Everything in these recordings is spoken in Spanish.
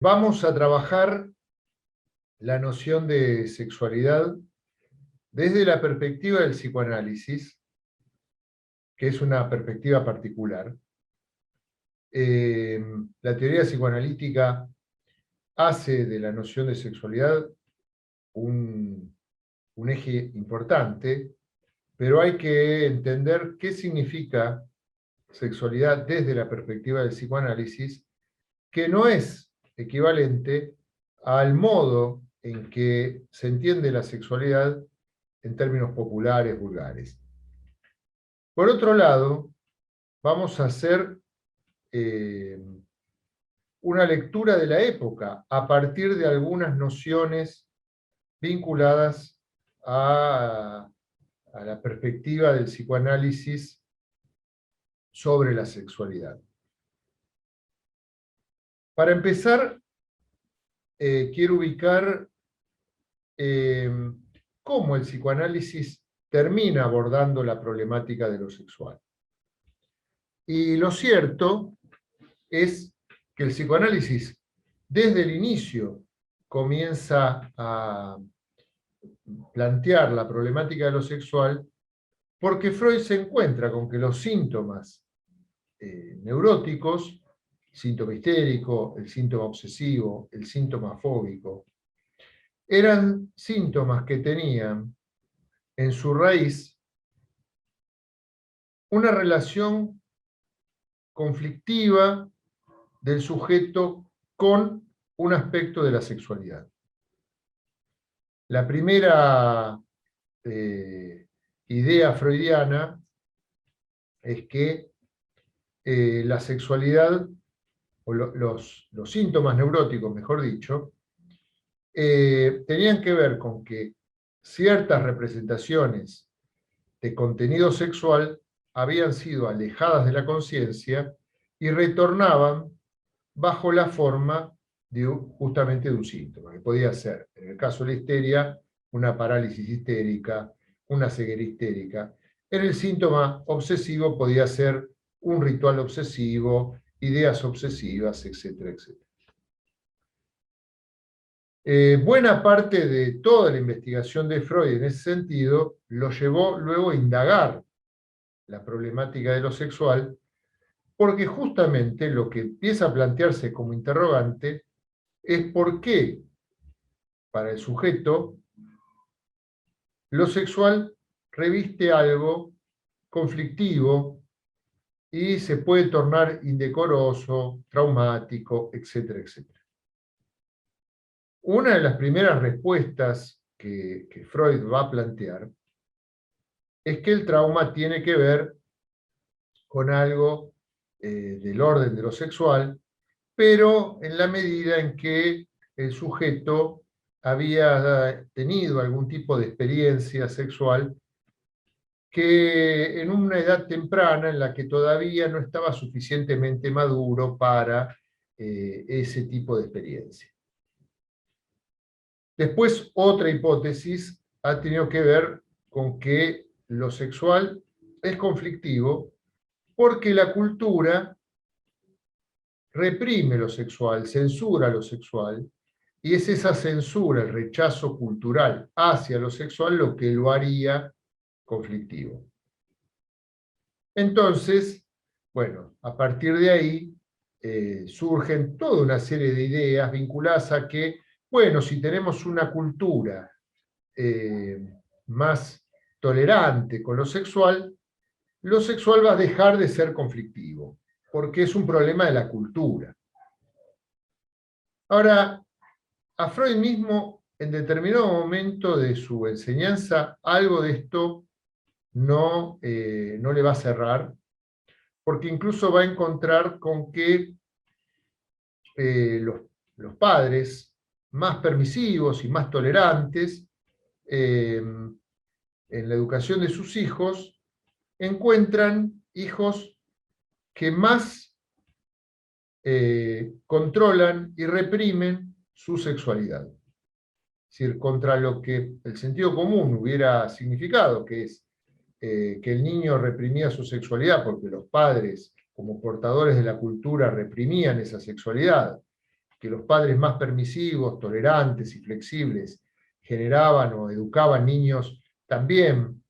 Vamos a trabajar la noción de sexualidad desde la perspectiva del psicoanálisis, que es una perspectiva particular. La teoría psicoanalítica hace de la noción de sexualidad un eje importante, pero hay que entender qué significa sexualidad desde la perspectiva del psicoanálisis, que no es equivalente al modo en que se entiende la sexualidad en términos populares, vulgares. Por otro lado, vamos a hacer una lectura de la época a partir de algunas nociones vinculadas a la perspectiva del psicoanálisis sobre la sexualidad. Para empezar, quiero ubicar cómo el psicoanálisis termina abordando la problemática de lo sexual. Y lo cierto es que el psicoanálisis, desde el inicio, comienza a plantear la problemática de lo sexual porque Freud se encuentra con que los síntomas neuróticos, el síntoma histérico, el síntoma obsesivo, el síntoma fóbico, eran síntomas que tenían en su raíz una relación conflictiva del sujeto con un aspecto de la sexualidad. La primera idea freudiana es que la sexualidad, o los síntomas neuróticos, mejor dicho, tenían que ver con que ciertas representaciones de contenido sexual habían sido alejadas de la conciencia y retornaban bajo la forma justamente de un síntoma, que podía ser, en el caso de la histeria, una parálisis histérica, una ceguera histérica. En el síntoma obsesivo podía ser un ritual obsesivo, ideas obsesivas, etcétera, etcétera. Buena parte de toda la investigación de Freud en ese sentido lo llevó luego a indagar la problemática de lo sexual, porque justamente lo que empieza a plantearse como interrogante es por qué para el sujeto lo sexual reviste algo conflictivo y se puede tornar indecoroso, traumático, etcétera, etcétera. Una de las primeras respuestas que Freud va a plantear es que el trauma tiene que ver con algo del orden de lo sexual, pero en la medida en que el sujeto había tenido algún tipo de experiencia sexual que en una edad temprana en la que todavía no estaba suficientemente maduro para ese tipo de experiencia. Después, otra hipótesis ha tenido que ver con que lo sexual es conflictivo porque la cultura reprime lo sexual, censura lo sexual, y es esa censura, el rechazo cultural hacia lo sexual lo que lo haría conflictivo. Entonces, bueno, a partir de ahí surgen toda una serie de ideas vinculadas a que, bueno, si tenemos una cultura más tolerante con lo sexual va a dejar de ser conflictivo, porque es un problema de la cultura. Ahora, a Freud mismo, en determinado momento de su enseñanza, algo de esto no le va a cerrar, porque incluso va a encontrar con que los padres más permisivos y más tolerantes en la educación de sus hijos encuentran hijos que más controlan y reprimen su sexualidad. Es decir, contra lo que el sentido común hubiera significado, que es que el niño reprimía su sexualidad porque los padres, como portadores de la cultura, reprimían esa sexualidad, que los padres más permisivos, tolerantes y flexibles generaban o educaban niños también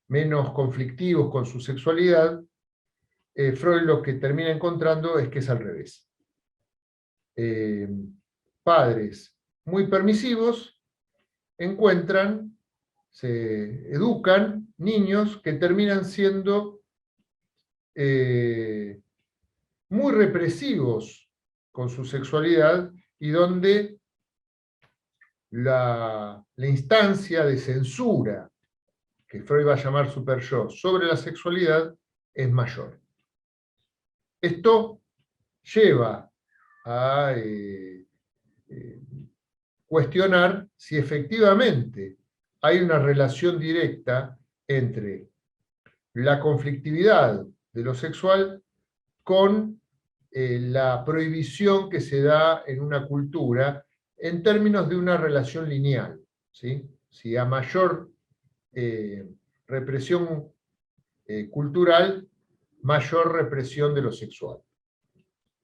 menos conflictivos con su sexualidad, Freud lo que termina encontrando es que es al revés. Padres muy permisivos se educan niños que terminan siendo muy represivos con su sexualidad y donde la instancia de censura que Freud va a llamar super-yo sobre la sexualidad es mayor. Esto lleva a cuestionar si efectivamente hay una relación directa entre la conflictividad de lo sexual con la prohibición que se da en una cultura en términos de una relación lineal, ¿sí? Si a mayor represión cultural, mayor represión de lo sexual.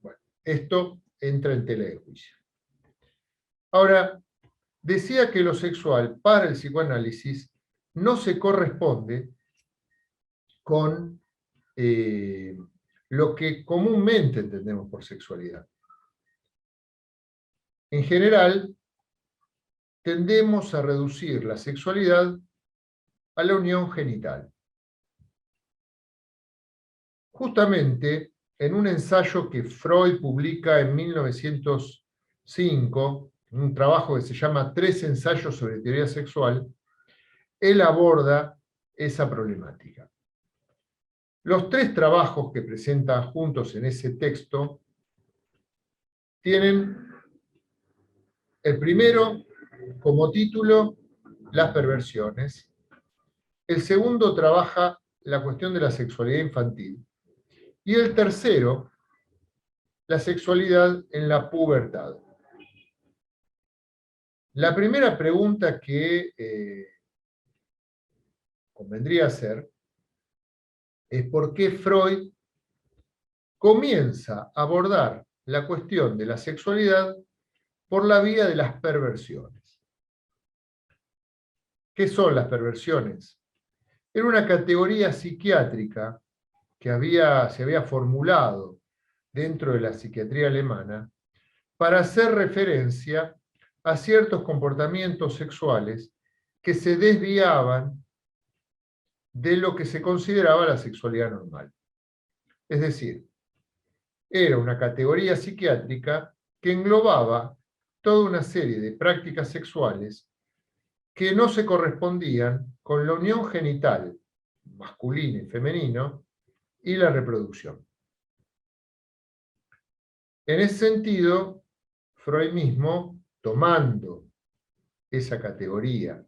Bueno, esto entra en tela de juicio. Ahora, decía que lo sexual para el psicoanálisis no se corresponde con lo que comúnmente entendemos por sexualidad. En general, tendemos a reducir la sexualidad a la unión genital. Justamente, en un ensayo que Freud publica en 1905, un trabajo que se llama Tres ensayos sobre teoría sexual, él aborda esa problemática. Los tres trabajos que presentan juntos en ese texto tienen el primero como título Las perversiones, el segundo trabaja la cuestión de la sexualidad infantil y el tercero la sexualidad en la pubertad. La primera pregunta que convendría hacer es por qué Freud comienza a abordar la cuestión de la sexualidad por la vía de las perversiones. ¿Qué son las perversiones? Era una categoría psiquiátrica que se había formulado dentro de la psiquiatría alemana para hacer referencia a ciertos comportamientos sexuales que se desviaban de lo que se consideraba la sexualidad normal. Es decir, era una categoría psiquiátrica que englobaba toda una serie de prácticas sexuales que no se correspondían con la unión genital, masculino y femenino, y la reproducción. En ese sentido, Freud mismo, tomando esa categoría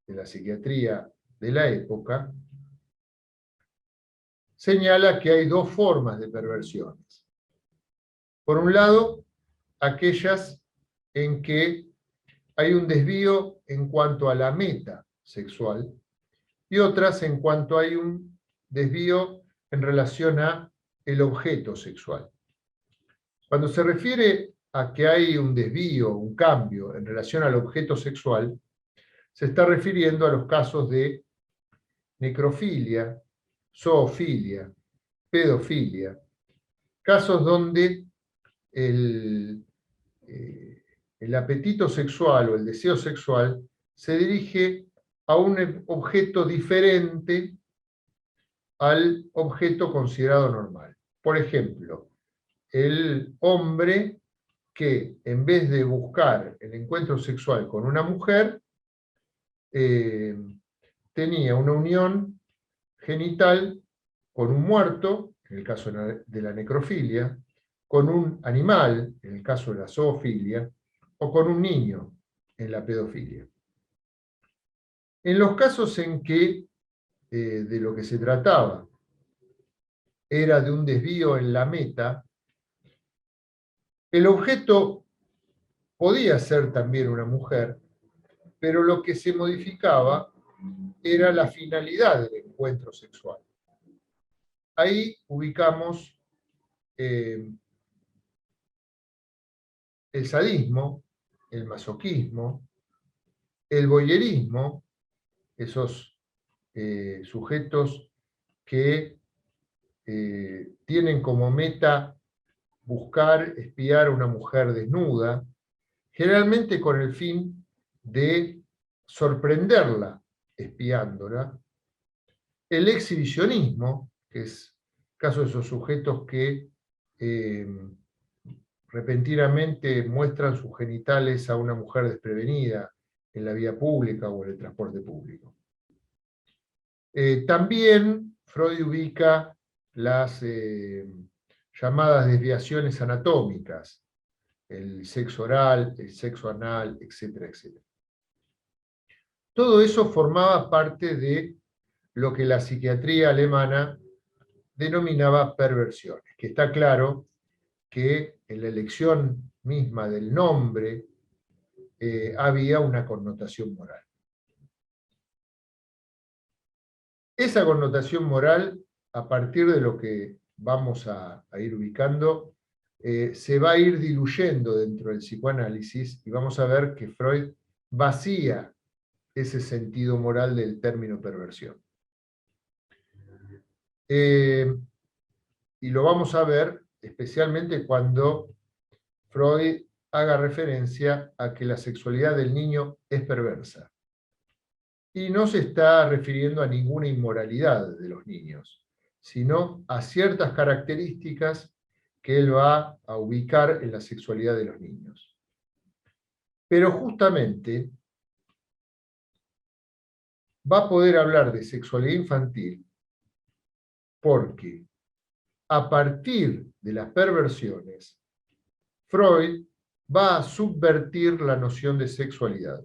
de la psiquiatría de la época, señala que hay dos formas de perversiones. Por un lado, aquellas en que hay un desvío en cuanto a la meta sexual y otras en cuanto hay un desvío en relación a el objeto sexual. Cuando se refiere a que hay un desvío, un cambio en relación al objeto sexual, se está refiriendo a los casos de necrofilia, zoofilia, pedofilia, casos donde el apetito sexual o el deseo sexual se dirige a un objeto diferente al objeto considerado normal. Por ejemplo, el hombre que en vez de buscar el encuentro sexual con una mujer, tenía una unión genital con un muerto, en el caso de la necrofilia, con un animal, en el caso de la zoofilia, o con un niño, en la pedofilia. En los casos en que de lo que se trataba era de un desvío en la meta, el objeto podía ser también una mujer, pero lo que se modificaba era la finalidad del encuentro sexual. Ahí ubicamos el sadismo, el masoquismo, el voyerismo, esos sujetos que tienen como meta buscar, espiar a una mujer desnuda, generalmente con el fin de sorprenderla espiándola, el exhibicionismo, que es el caso de esos sujetos que eh, repentinamente muestran sus genitales a una mujer desprevenida en la vía pública o en el transporte público. También Freud ubica las llamadas desviaciones anatómicas, el sexo oral, el sexo anal, etcétera, etcétera. Todo eso formaba parte de lo que la psiquiatría alemana denominaba perversiones, que está claro que en la elección misma del nombre había una connotación moral. Esa connotación moral, a partir de lo que vamos a ir ubicando, se va a ir diluyendo dentro del psicoanálisis y vamos a ver que Freud vacía ese sentido moral del término perversión. Y lo vamos a ver especialmente cuando Freud haga referencia a que la sexualidad del niño es perversa. Y no se está refiriendo a ninguna inmoralidad de los niños, sino a ciertas características que él va a ubicar en la sexualidad de los niños. Pero justamente va a poder hablar de sexualidad infantil porque a partir de las perversiones, Freud va a subvertir la noción de sexualidad.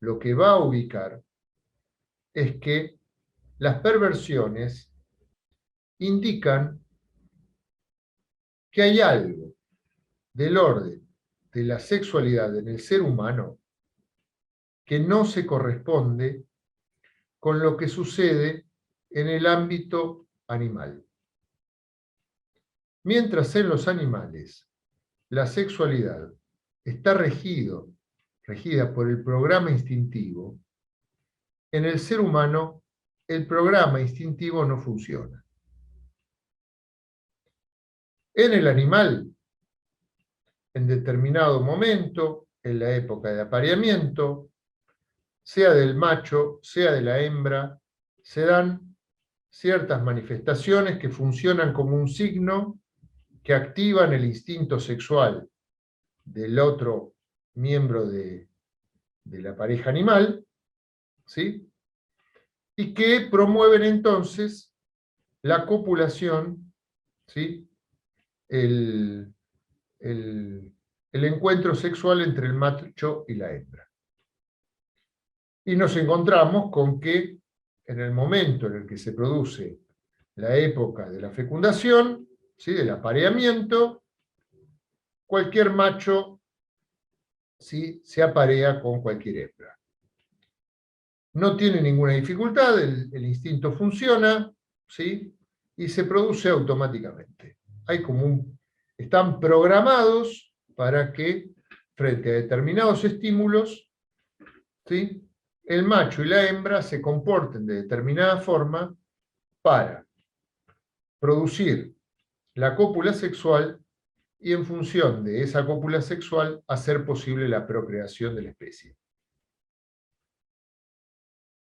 Lo que va a ubicar es que las perversiones indican que hay algo del orden de la sexualidad en el ser humano que no se corresponde con lo que sucede en el ámbito animal. Mientras en los animales la sexualidad está regida por el programa instintivo, en el ser humano el programa instintivo no funciona. En el animal, en determinado momento, en la época de apareamiento, sea del macho, sea de la hembra, se dan ciertas manifestaciones que funcionan como un signo que activan el instinto sexual del otro miembro de la pareja animal, ¿sí? Y que promueven entonces la copulación, ¿sí? el, el encuentro sexual entre el macho y la hembra. Y nos encontramos con que en el momento en el que se produce la época de la fecundación, ¿sí? Del apareamiento, cualquier macho, ¿sí? Se aparea con cualquier hembra. No tiene ninguna dificultad, el instinto funciona, ¿sí? Y se produce automáticamente. Hay como están programados para que, frente a determinados estímulos, ¿sí? El macho y la hembra se comporten de determinada forma para producir la cópula sexual y en función de esa cópula sexual hacer posible la procreación de la especie.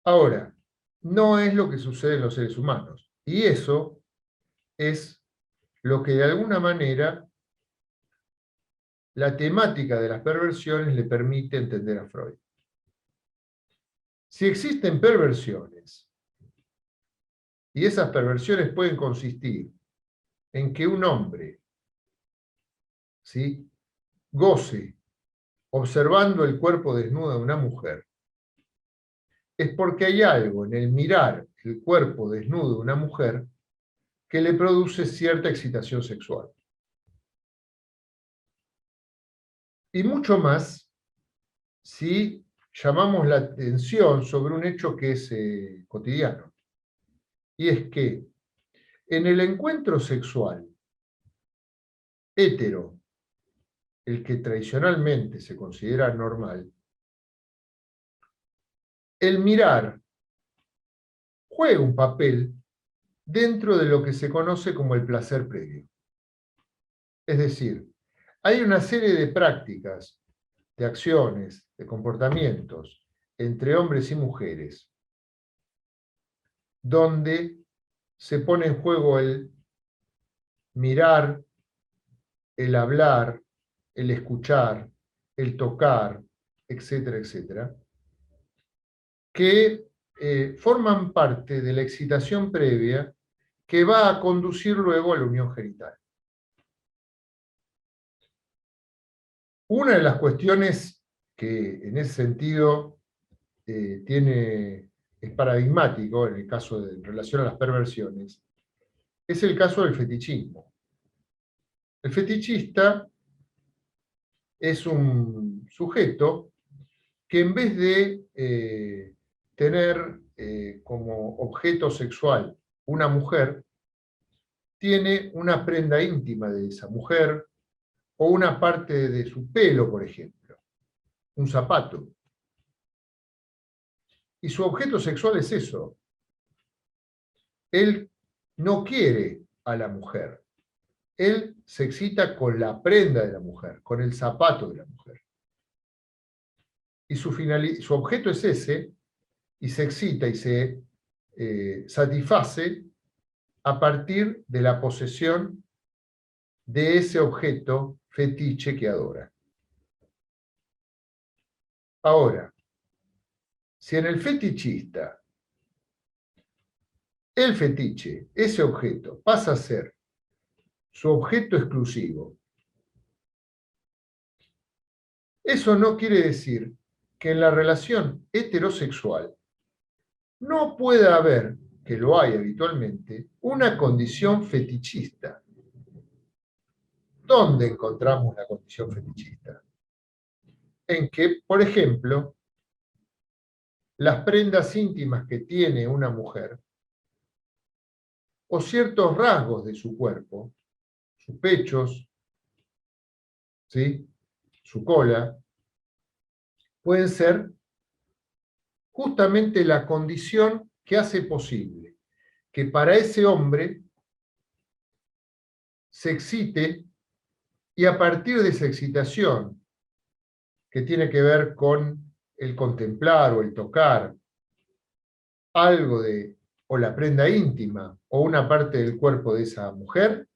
Ahora, no es lo que sucede en los seres humanos. Y eso es lo que de alguna manera la temática de las perversiones le permite entender a Freud. Si existen perversiones, y esas perversiones pueden consistir en que un hombre, ¿sí? Goce observando el cuerpo desnudo de una mujer, es porque hay algo en el mirar el cuerpo desnudo de una mujer que le produce cierta excitación sexual. Y mucho más si llamamos la atención sobre un hecho que es cotidiano. Y es que en el encuentro sexual hetero el que tradicionalmente se considera normal, el mirar juega un papel dentro de lo que se conoce como el placer previo. Es decir, hay una serie de prácticas, de acciones, de comportamientos entre hombres y mujeres, donde se pone en juego el mirar, el hablar, el escuchar, el tocar, etcétera, etcétera, que forman parte de la excitación previa que va a conducir luego a la unión genital. Una de las cuestiones que en ese sentido es paradigmático en el caso en relación a las perversiones, es el caso del fetichismo. El fetichista es un sujeto que en vez de tener como objeto sexual una mujer, tiene una prenda íntima de esa mujer o una parte de su pelo, por ejemplo, un zapato. Y su objeto sexual es eso. Él no quiere a la mujer. Él se excita con la prenda de la mujer, con el zapato de la mujer. Y su objeto es ese, y se excita y se satisface a partir de la posesión de ese objeto fetiche que adora. Ahora, si en el fetichista el fetiche, ese objeto, pasa a ser su objeto exclusivo, eso no quiere decir que en la relación heterosexual no pueda haber, que lo hay habitualmente, una condición fetichista. ¿Dónde encontramos la condición fetichista? En que, por ejemplo, las prendas íntimas que tiene una mujer o ciertos rasgos de su cuerpo, sus pechos, ¿sí?, su cola, pueden ser justamente la condición que hace posible que para ese hombre se excite y a partir de esa excitación, que tiene que ver con el contemplar o el tocar algo de, o la prenda íntima, o una parte del cuerpo de esa mujer,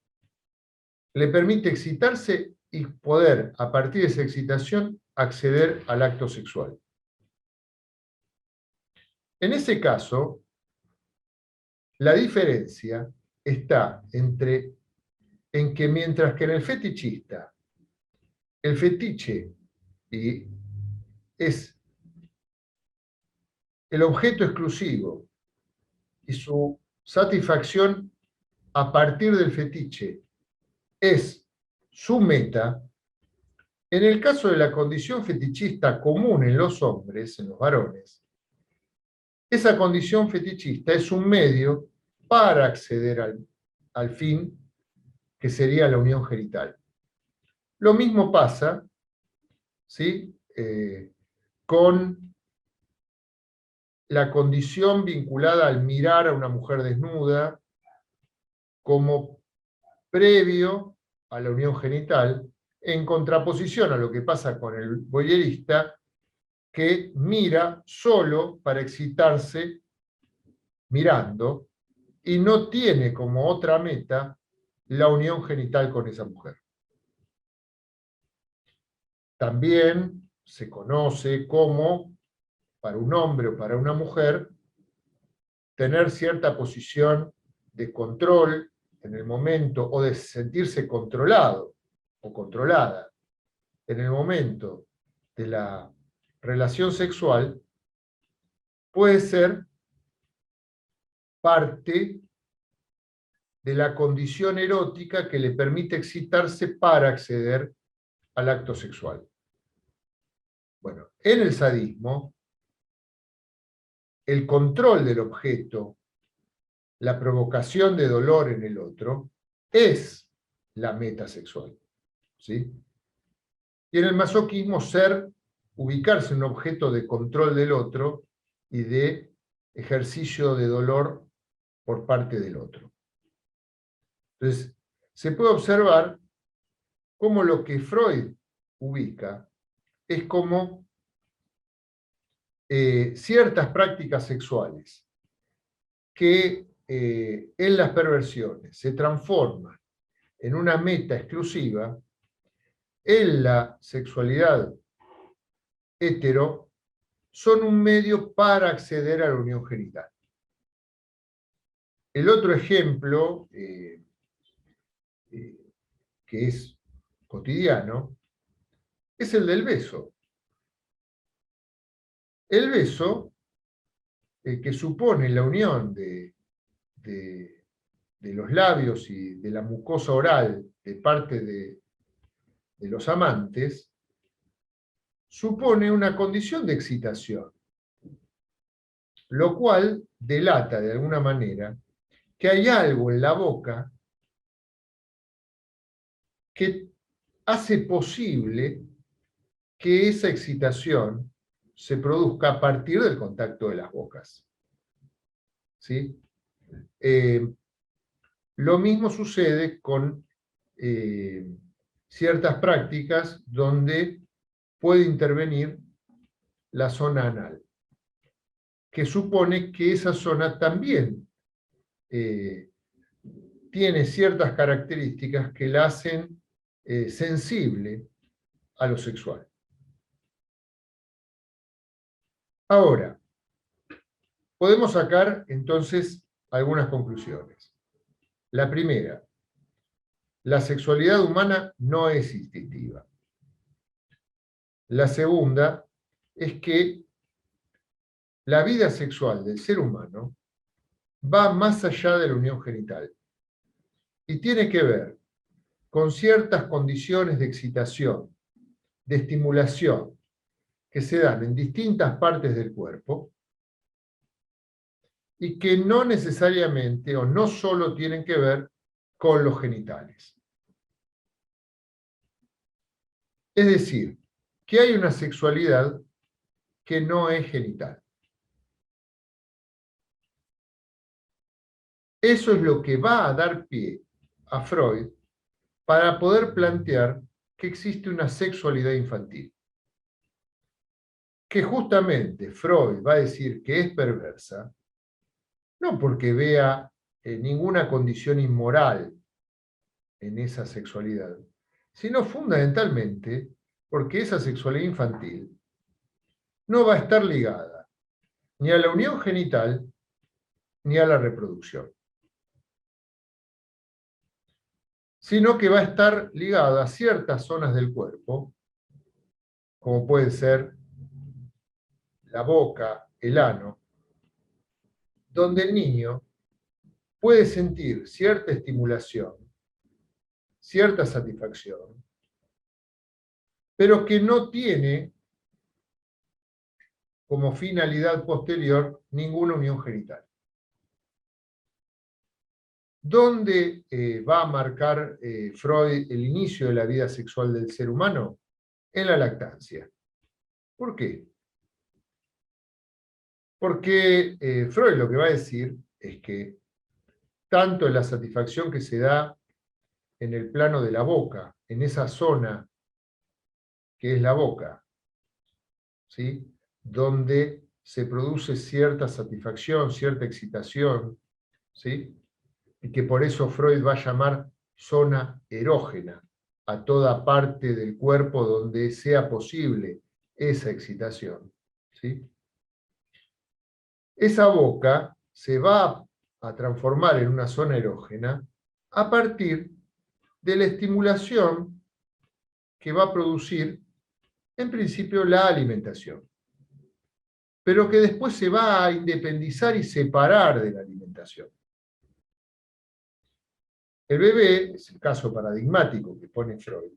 le permite excitarse y poder, a partir de esa excitación, acceder al acto sexual. En ese caso, la diferencia está en que mientras que en el fetichista, el fetiche es el objeto exclusivo y su satisfacción a partir del fetiche es su meta, en el caso de la condición fetichista común en los hombres, en los varones, esa condición fetichista es un medio para acceder al fin, que sería la unión genital. Lo mismo pasa, ¿sí?, con la condición vinculada al mirar a una mujer desnuda como previo a la unión genital, en contraposición a lo que pasa con el voyerista, que mira solo para excitarse mirando y no tiene como otra meta la unión genital con esa mujer. También se conoce como, para un hombre o para una mujer, tener cierta posición de control en el momento, o de sentirse controlado o controlada en el momento de la relación sexual, puede ser parte de la condición erótica que le permite excitarse para acceder al acto sexual. Bueno, en el sadismo, el control del objeto, la provocación de dolor en el otro, es la meta sexual, ¿sí? Y en el masoquismo, ubicarse en un objeto de control del otro y de ejercicio de dolor por parte del otro. Entonces, se puede observar cómo lo que Freud ubica es como ciertas prácticas sexuales que en las perversiones se transforman en una meta exclusiva, en la sexualidad hetero son un medio para acceder a la unión genital. El otro ejemplo, que es cotidiano, es el del beso. El beso, que supone la unión de los labios y de la mucosa oral de parte de los amantes, supone una condición de excitación, lo cual delata de alguna manera que hay algo en la boca que hace posible que esa excitación se produzca a partir del contacto de las bocas. ¿Sí? Lo mismo sucede con ciertas prácticas donde puede intervenir la zona anal, que supone que esa zona también tiene ciertas características que la hacen sensible a lo sexual. Ahora, podemos sacar entonces algunas conclusiones. La primera, la sexualidad humana no es instintiva. La segunda es que la vida sexual del ser humano va más allá de la unión genital y tiene que ver con ciertas condiciones de excitación, de estimulación, que se dan en distintas partes del cuerpo y que no necesariamente o no solo tienen que ver con los genitales. Es decir, que hay una sexualidad que no es genital. Eso es lo que va a dar pie a Freud para poder plantear que existe una sexualidad infantil. Que justamente Freud va a decir que es perversa, no porque vea ninguna condición inmoral en esa sexualidad, sino fundamentalmente porque esa sexualidad infantil no va a estar ligada ni a la unión genital ni a la reproducción, sino que va a estar ligada a ciertas zonas del cuerpo, como puede ser la boca, el ano, donde el niño puede sentir cierta estimulación, cierta satisfacción, pero que no tiene como finalidad posterior ninguna unión genital. ¿Dónde va a marcar Freud el inicio de la vida sexual del ser humano? En la lactancia. ¿Por qué? Porque Freud lo que va a decir es que tanto en la satisfacción que se da en el plano de la boca, en esa zona que es la boca, ¿sí?, donde se produce cierta satisfacción, cierta excitación, ¿sí?, y que por eso Freud va a llamar zona erógena a toda parte del cuerpo donde sea posible esa excitación, ¿sí? Esa boca se va a transformar en una zona erógena a partir de la estimulación que va a producir, en principio, la alimentación, pero que después se va a independizar y separar de la alimentación. El bebé, es el caso paradigmático que pone Freud,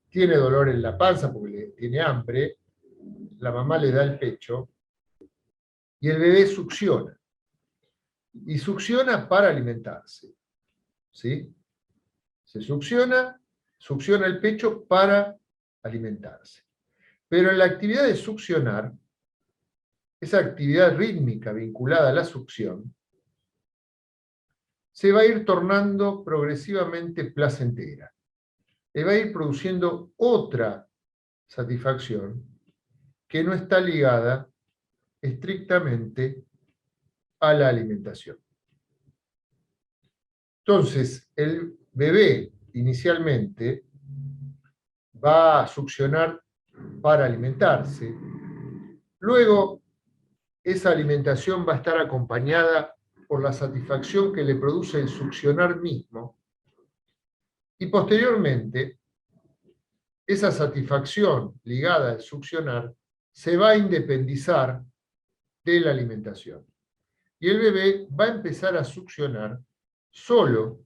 tiene dolor en la panza porque tiene hambre, la mamá le da el pecho y el bebé succiona. Y succiona para alimentarse, ¿sí? Se succiona succiona el pecho para alimentarse. Pero en la actividad de succionar, esa actividad rítmica vinculada a la succión, se va a ir tornando progresivamente placentera. Le va a ir produciendo otra satisfacción que no está ligada estrictamente a la alimentación. Entonces, el bebé inicialmente va a succionar para alimentarse, luego esa alimentación va a estar acompañada por la satisfacción que le produce el succionar mismo, y posteriormente esa satisfacción ligada al succionar se va a independizar de la alimentación. Y el bebé va a empezar a succionar solo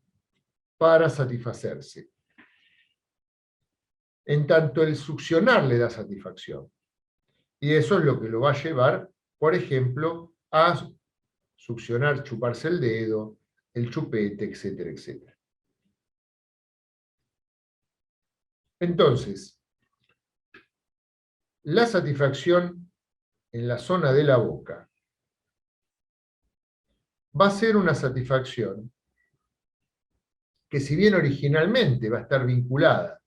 para satisfacerse. En tanto el succionar le da satisfacción. Y eso es lo que lo va a llevar, por ejemplo, a succionar, chuparse el dedo, el chupete, etcétera, etcétera. Entonces, la satisfacción en la zona de la boca va a ser una satisfacción que, si bien originalmente va a estar vinculada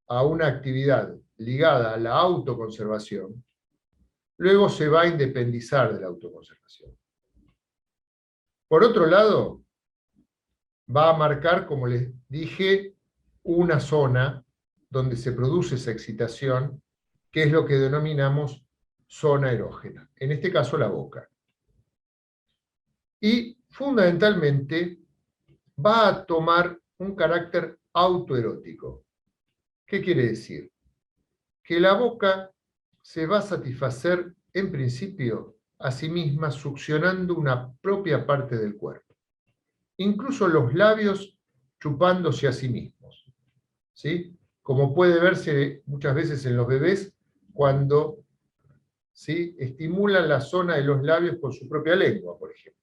a una actividad ligada a la autoconservación, luego se va a independizar de la autoconservación. Por otro lado, va a marcar, como les dije, una zona donde se produce esa excitación, que es lo que denominamos zona erógena, en este caso la boca. Y fundamentalmente va a tomar un carácter autoerótico. ¿Qué quiere decir? Que la boca se va a satisfacer en principio a sí misma succionando una propia parte del cuerpo. Incluso los labios chupándose a sí mismos, ¿sí? Como puede verse muchas veces en los bebés cuando, ¿sí?, estimulan la zona de los labios con su propia lengua, por ejemplo.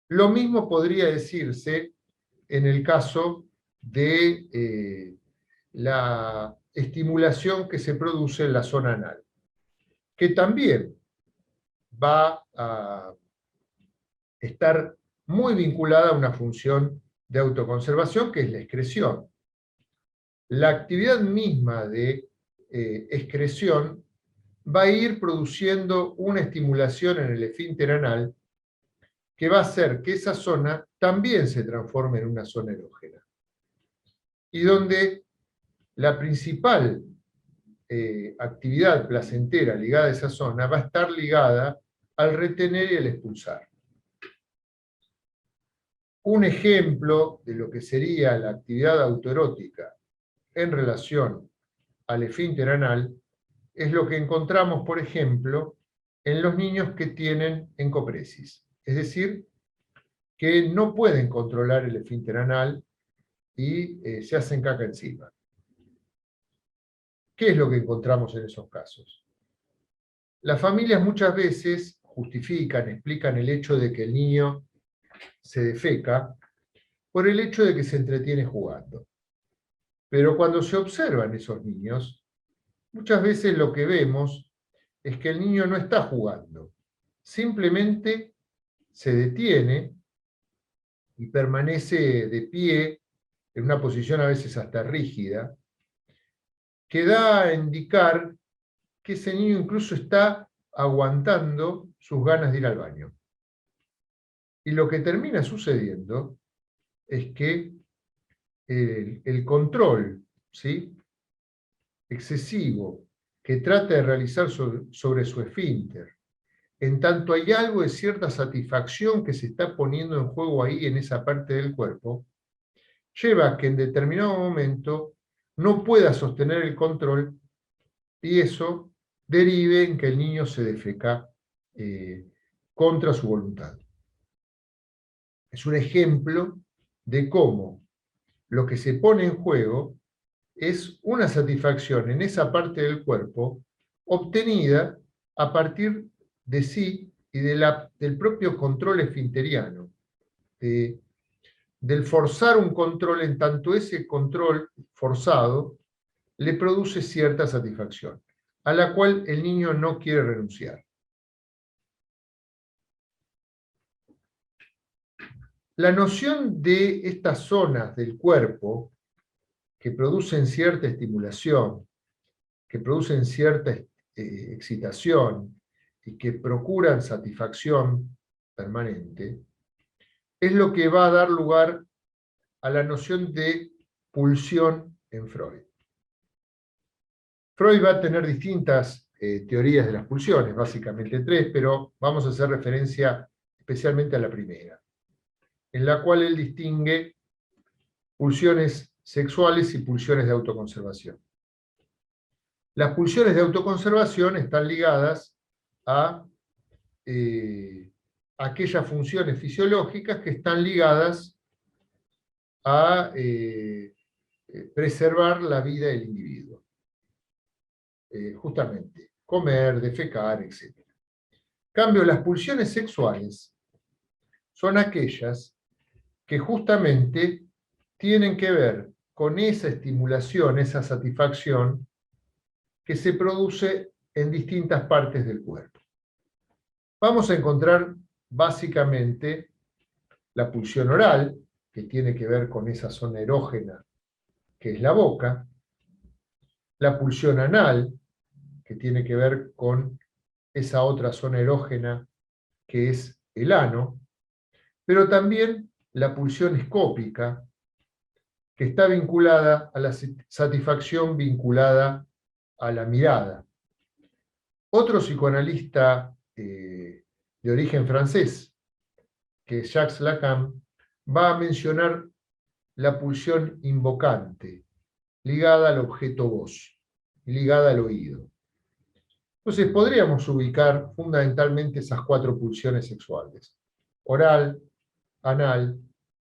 Lo mismo podría decirse en el caso de la estimulación que se produce en la zona anal, que también va a estar muy vinculada a una función de autoconservación, que es la excreción. La actividad misma de excreción va a ir produciendo una estimulación en el esfínter anal que va a hacer que esa zona también se transforme en una zona erógena. Y donde la principal actividad placentera ligada a esa zona va a estar ligada al retener y al expulsar. Un ejemplo de lo que sería la actividad autoerótica en relación al esfínter anal es lo que encontramos, por ejemplo, en los niños que tienen encopresis, es decir, que no pueden controlar el esfínter anal y se hacen caca encima. ¿Qué es lo que encontramos en esos casos? Las familias muchas veces justifican, explican el hecho de que el niño se defeca por el hecho de que se entretiene jugando. Pero cuando se observan esos niños, muchas veces lo que vemos es que el niño no está jugando, simplemente se detiene y permanece de pie en una posición a veces hasta rígida, que da a indicar que ese niño incluso está aguantando sus ganas de ir al baño. Y lo que termina sucediendo es que el control, ¿sí?, excesivo que trata de realizar sobre su esfínter, en tanto hay algo de cierta satisfacción que se está poniendo en juego ahí en esa parte del cuerpo, lleva a que en determinado momento no pueda sostener el control y eso derive en que el niño se defeca contra su voluntad. Es un ejemplo de cómo lo que se pone en juego es una satisfacción en esa parte del cuerpo obtenida a partir de sí y del propio control esfinteriano, del forzar un control, en tanto ese control forzado le produce cierta satisfacción, a la cual el niño no quiere renunciar. La noción de estas zonas del cuerpo que producen cierta estimulación, que producen cierta excitación y que procuran satisfacción permanente, es lo que va a dar lugar a la noción de pulsión en Freud. Freud va a tener distintas teorías de las pulsiones, básicamente tres, pero vamos a hacer referencia especialmente a la primera, en la cual él distingue pulsiones sexuales y pulsiones de autoconservación. Las pulsiones de autoconservación están ligadas a aquellas funciones fisiológicas que están ligadas a preservar la vida del individuo. Justamente, comer, defecar, etc. En cambio, las pulsiones sexuales son aquellas que justamente tienen que ver con esa estimulación, esa satisfacción que se produce en distintas partes del cuerpo. Vamos a encontrar básicamente la pulsión oral, que tiene que ver con esa zona erógena que es la boca, la pulsión anal, que tiene que ver con esa otra zona erógena que es el ano, pero también la pulsión escópica, que está vinculada a la satisfacción vinculada a la mirada. Otro psicoanalista de origen francés, que es Jacques Lacan, va a mencionar la pulsión invocante, ligada al objeto voz, ligada al oído. Entonces podríamos ubicar fundamentalmente esas cuatro pulsiones sexuales: oral, anal,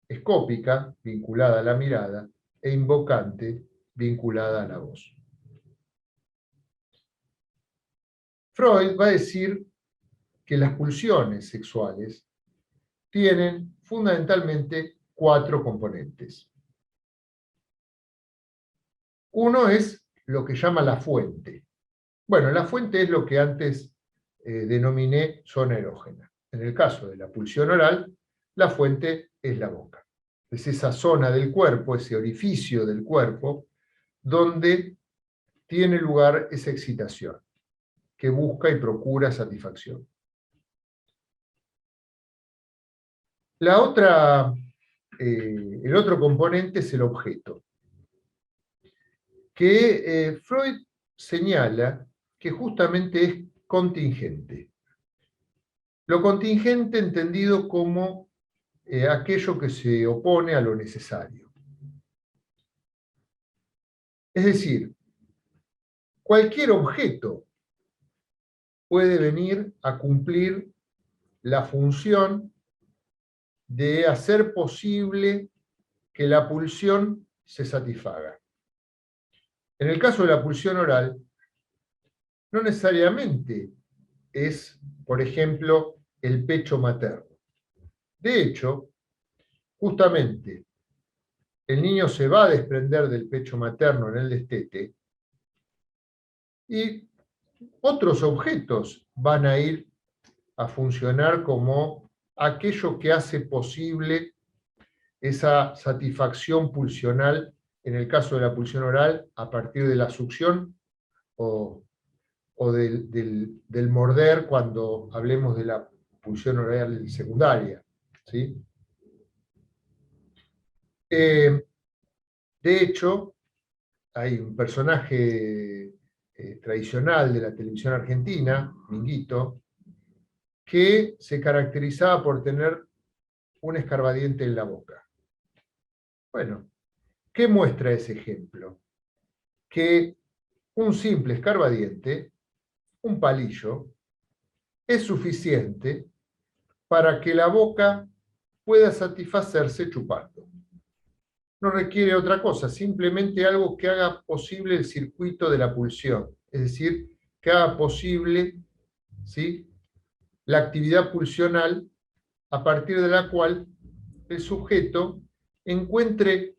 escópica, vinculada a la mirada, e invocante, vinculada a la voz. Freud va a decir que las pulsiones sexuales tienen fundamentalmente cuatro componentes. Uno es lo que llama la fuente. Bueno, la fuente es lo que antes denominé zona erógena. En el caso de la pulsión oral, la fuente es la boca. Es esa zona del cuerpo, ese orificio del cuerpo, donde tiene lugar esa excitación, que busca y procura satisfacción. El otro componente es el objeto, que Freud señala que justamente es contingente. Lo contingente entendido como aquello que se opone a lo necesario. Es decir, cualquier objeto puede venir a cumplir la función de hacer posible que la pulsión se satisfaga. En el caso de la pulsión oral, no necesariamente es, por ejemplo, el pecho materno. De hecho, justamente, el niño se va a desprender del pecho materno en el destete y otros objetos van a ir a funcionar como aquello que hace posible esa satisfacción pulsional, en el caso de la pulsión oral, a partir de la succión o del morder cuando hablemos de la pulsión oral secundaria, ¿sí? De hecho, hay un personaje tradicional de la televisión argentina, Minguito, que se caracterizaba por tener un escarbadiente en la boca. Bueno, ¿qué muestra ese ejemplo? Que un simple escarbadiente, un palillo, es suficiente para que la boca pueda satisfacerse chupando. No requiere otra cosa, simplemente algo que haga posible el circuito de la pulsión, es decir, que haga posible, ¿sí?, la actividad pulsional a partir de la cual el sujeto encuentre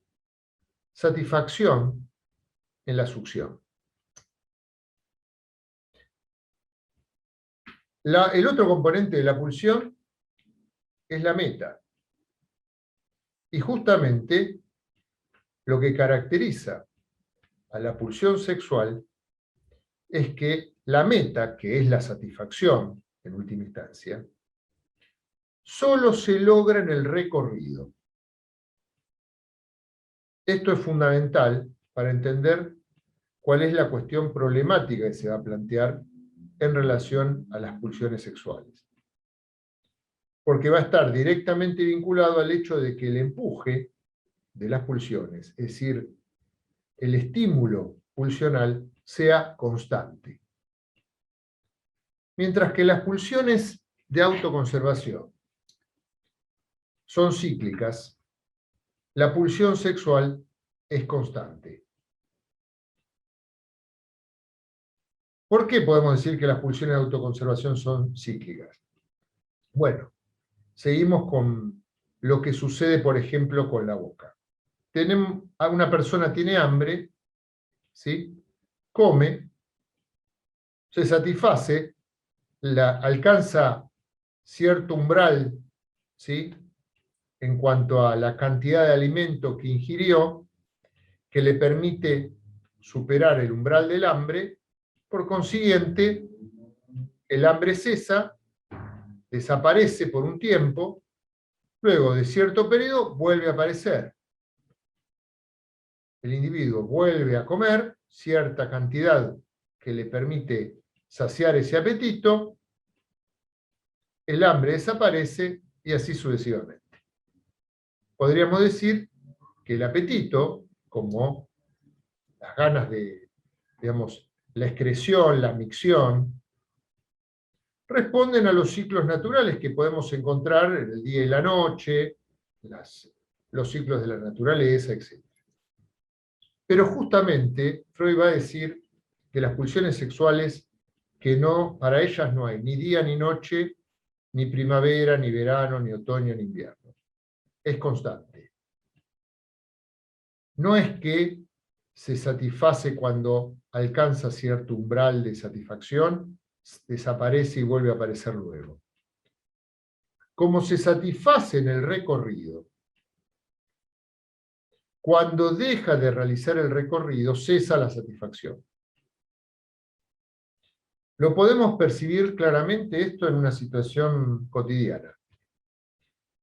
satisfacción en la succión. El otro componente de la pulsión es la meta. Y justamente lo que caracteriza a la pulsión sexual es que la meta, que es la satisfacción, en última instancia, solo se logra en el recorrido. Esto es fundamental para entender cuál es la cuestión problemática que se va a plantear en relación a las pulsiones sexuales. Porque va a estar directamente vinculado al hecho de que el empuje de las pulsiones, es decir, el estímulo pulsional, sea constante. Mientras que las pulsiones de autoconservación son cíclicas, la pulsión sexual es constante. ¿Por qué podemos decir que las pulsiones de autoconservación son cíclicas? Bueno, seguimos con lo que sucede, por ejemplo, con la boca. Una persona tiene hambre, ¿sí? Come, se satisface, alcanza cierto umbral, ¿sí?, en cuanto a la cantidad de alimento que ingirió, que le permite superar el umbral del hambre. Por consiguiente, el hambre cesa, desaparece por un tiempo, luego de cierto periodo vuelve a aparecer. El individuo vuelve a comer cierta cantidad que le permite saciar ese apetito, el hambre desaparece y así sucesivamente. Podríamos decir que el apetito, como las ganas de, digamos, la excreción, la micción, responden a los ciclos naturales que podemos encontrar en el día y la noche, los ciclos de la naturaleza, etc. Pero justamente Freud va a decir que las pulsiones sexuales, que no, para ellas no hay ni día ni noche, ni primavera, ni verano, ni otoño, ni invierno. Es constante. No es que se satisface cuando alcanza cierto umbral de satisfacción, desaparece y vuelve a aparecer luego. Como se satisface en el recorrido, cuando deja de realizar el recorrido, cesa la satisfacción. Lo podemos percibir claramente esto en una situación cotidiana.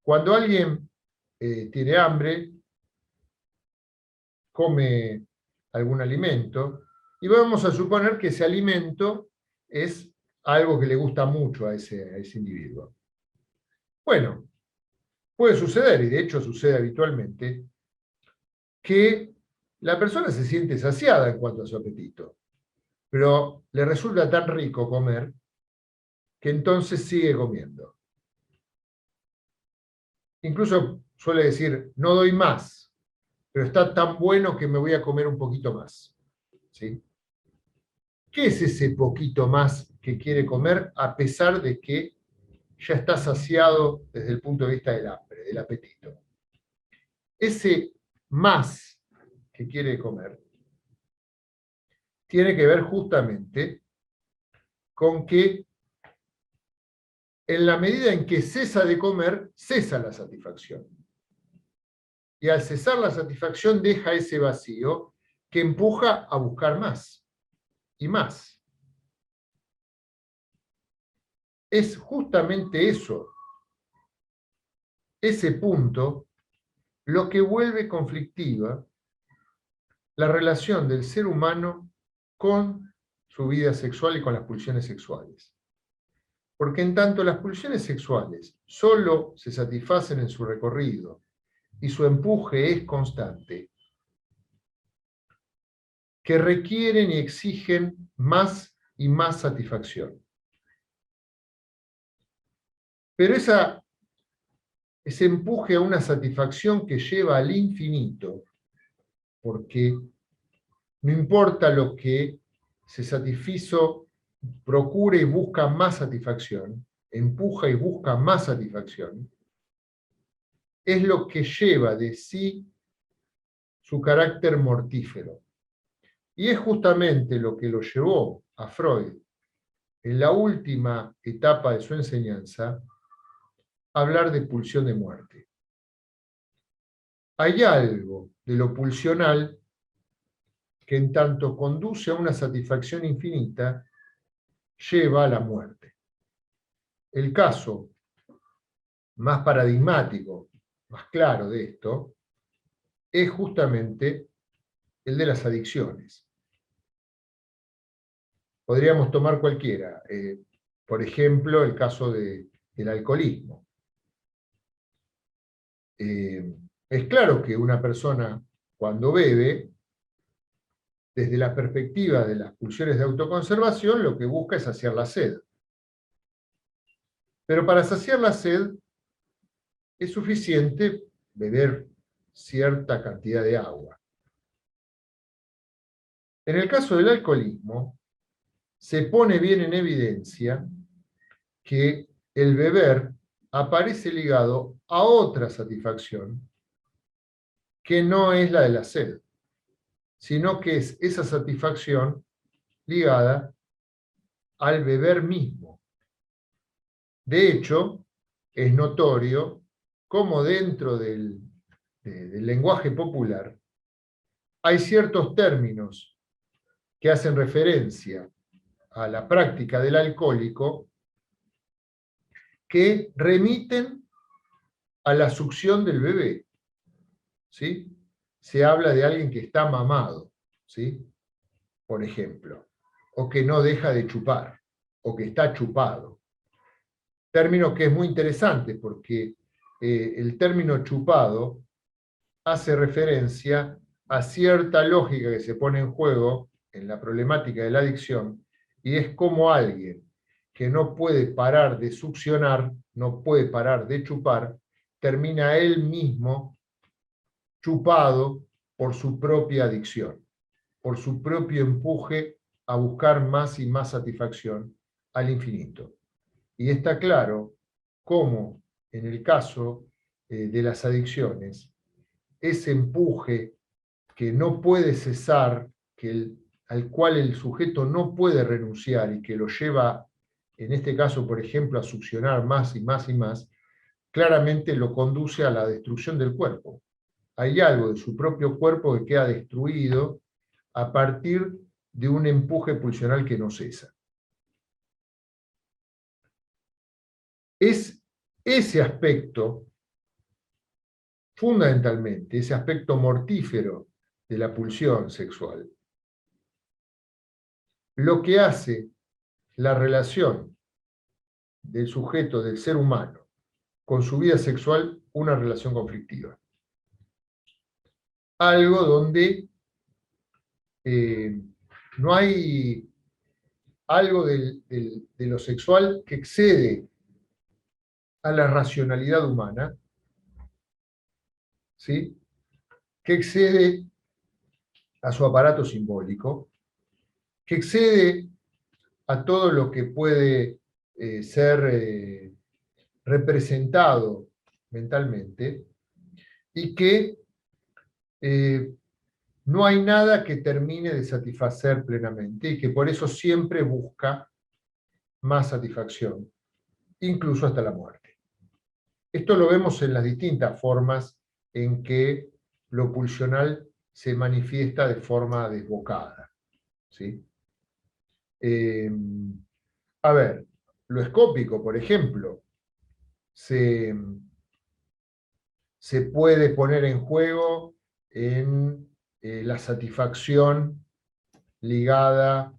Cuando alguien tiene hambre, come algún alimento, y vamos a suponer que ese alimento es algo que le gusta mucho a ese individuo. Bueno, puede suceder, y de hecho sucede habitualmente, que la persona se siente saciada en cuanto a su apetito, pero le resulta tan rico comer que entonces sigue comiendo. Incluso suele decir, no doy más, pero está tan bueno que me voy a comer un poquito más. ¿Sí? ¿Qué es ese poquito más que quiere comer a pesar de que ya está saciado desde el punto de vista del hambre, del apetito? Ese más que quiere comer tiene que ver justamente con que en la medida en que cesa de comer, cesa la satisfacción. Y al cesar la satisfacción deja ese vacío que empuja a buscar más y más. Es justamente eso, ese punto, lo que vuelve conflictiva la relación del ser humano con su vida sexual y con las pulsiones sexuales. Porque en tanto las pulsiones sexuales solo se satisfacen en su recorrido y su empuje es constante, que requieren y exigen más y más satisfacción. Pero ese empuje a una satisfacción que lleva al infinito, porque no importa lo que se satisfizo, procura y busca más satisfacción, empuja y busca más satisfacción, es lo que lleva de sí su carácter mortífero. Y es justamente lo que lo llevó a Freud, en la última etapa de su enseñanza, a hablar de pulsión de muerte. Hay algo de lo pulsional que en tanto conduce a una satisfacción infinita, lleva a la muerte. El caso más paradigmático, más claro de esto, es justamente el de las adicciones. Podríamos tomar cualquiera, por ejemplo, el caso del alcoholismo. Es claro que una persona, cuando bebe, desde la perspectiva de las pulsiones de autoconservación, lo que busca es saciar la sed. Pero para saciar la sed es suficiente beber cierta cantidad de agua. En el caso del alcoholismo, se pone bien en evidencia que el beber aparece ligado a otra satisfacción que no es la de la sed, sino que es esa satisfacción ligada al beber mismo. De hecho, es notorio cómo dentro del lenguaje popular hay ciertos términos que hacen referencia a la práctica del alcohólico que remiten a la succión del bebé. ¿Sí? Se habla de alguien que está mamado, ¿sí? Por ejemplo, o que no deja de chupar, o que está chupado. Término que es muy interesante porque el término chupado hace referencia a cierta lógica que se pone en juego en la problemática de la adicción, y es como alguien que no puede parar de succionar, no puede parar de chupar, termina él mismo chupado por su propia adicción, por su propio empuje a buscar más y más satisfacción al infinito. Y está claro cómo, en el caso de las adicciones, ese empuje que no puede cesar, al cual el sujeto no puede renunciar y que lo lleva, en este caso, por ejemplo, a succionar más y más y más, claramente lo conduce a la destrucción del cuerpo. Hay algo de su propio cuerpo que queda destruido a partir de un empuje pulsional que no cesa. Es ese aspecto, fundamentalmente, ese aspecto mortífero de la pulsión sexual, lo que hace la relación del sujeto, del ser humano, con su vida sexual, una relación conflictiva. Algo donde no hay algo de lo sexual que excede a la racionalidad humana, ¿sí? Que excede a su aparato simbólico, que excede a todo lo que puede ser representado mentalmente, y que no hay nada que termine de satisfacer plenamente, y que por eso siempre busca más satisfacción, incluso hasta la muerte. Esto lo vemos en las distintas formas en que lo pulsional se manifiesta de forma desbocada, ¿sí? A ver, lo escópico, por ejemplo, se puede poner en juego en la satisfacción ligada,